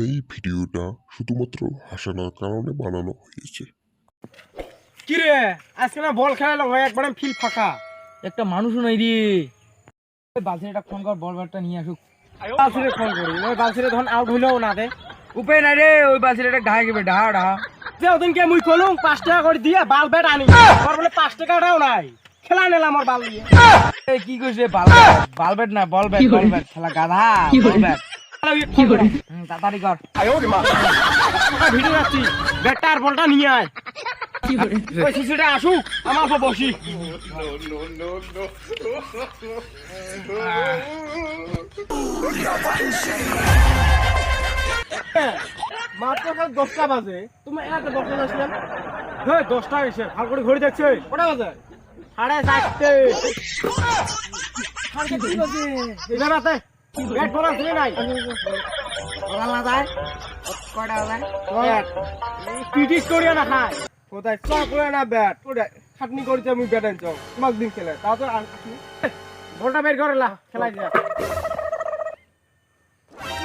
এই ভিডিওটা শুধুমাত্র হাসানোর কারণে বানানো হয়েছে। কি রে আজকে না বল খেলালো ভাই, একবারে ফিল ফাঁকা, একটা মানুষও নাই রে। বালছিটা ফোন কর, বল ব্যাটটা নিয়ে আসুক। বালছিরে ফোন করি, ওই বালছিরে তখন আউট হইলেও না দে। উপায় নাই রে, ওই বালছিটা ঢাকা গেবে, ঢাকা যে ওদিনকে মুই কলুম 5 টাকা করে দিয়ে বাল ব্যাট আনি, আমার বলে 5 টাকাটাও নাই, খেলা নিলাম আমার বাল দিয়ে। এই কি কইছে, বাল ব্যাট না, বল ব্যাট খেলা গাধা, বল ব্যাট। কি করে তাড়াতাড়ি কর। ভিডিও রাখছি, ব্যাটটা আর বলটা নিয়ে আয়। ওই শিশুটা আসুক, আমার উপর বসি। মাত্র 10টা বাজে, তুমি এত 10টা আসলেন? হ্যাঁ 10টা এসে ভালো করে ঘড়ি দেখছে, কটা বাজে? 4:30। ব্যাট বলা ছিল নাই, বলা যায় কয়টা যায়? পিটিস করিয়া না খায় কোথায় চ করে না ব্যাট খাটনি করিতে আমি ব্যাট আনছ তোমাক দিন খেলে তাও তো বলটা বের করে লা খেলাই যা।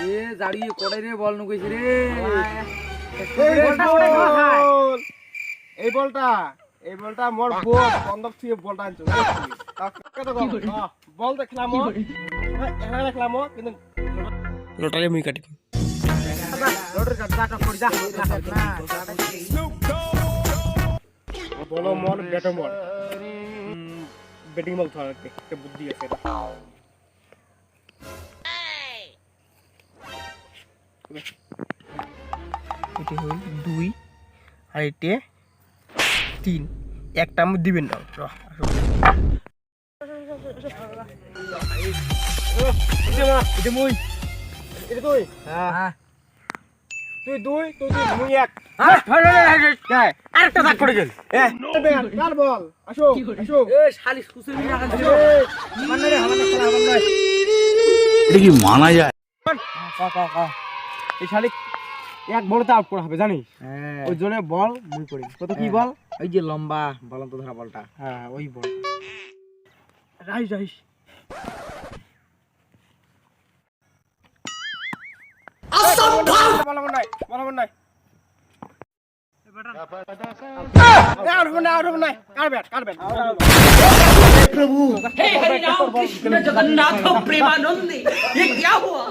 এ জাড়িয়ে কোড়াই রে, বল নুকইছে রে। এই বলটা মোর বল বন্ধক থেকে বলটা আনছ বল দেখলাম দেখলাম কিন্তু লটারি মুই কাটি লটারি কাট যা করি যা বলো মন ব্যাটে মন ব্যাটিং বল ধর একটা বুদ্ধি আছে এটা হল 2 আর এটা 3 একটা আমি দিবেন না এটা মুই এটা তুই হ্যাঁ তুই দুই তুই মুই এক আরেকটা দাগ পড়ে গেল কার বল আসো আসো এ শালি সুসে মিনা কাছে মানে রে হালা খেলা বল নয় এটা কি মানা যায়? এই শালি এক বলতে আউট করা হবে জানিস, হ্যাঁ ওই জন্য বল মুই করি কত কি বল ওই যে লম্বা বলন্ত ধরা বলটা। হ্যাঁ ওই বল রাইস রাইস বল নাই हे हरि राम कृष्ण जगन्नाथ प्रेमानंद ये क्या हुआ।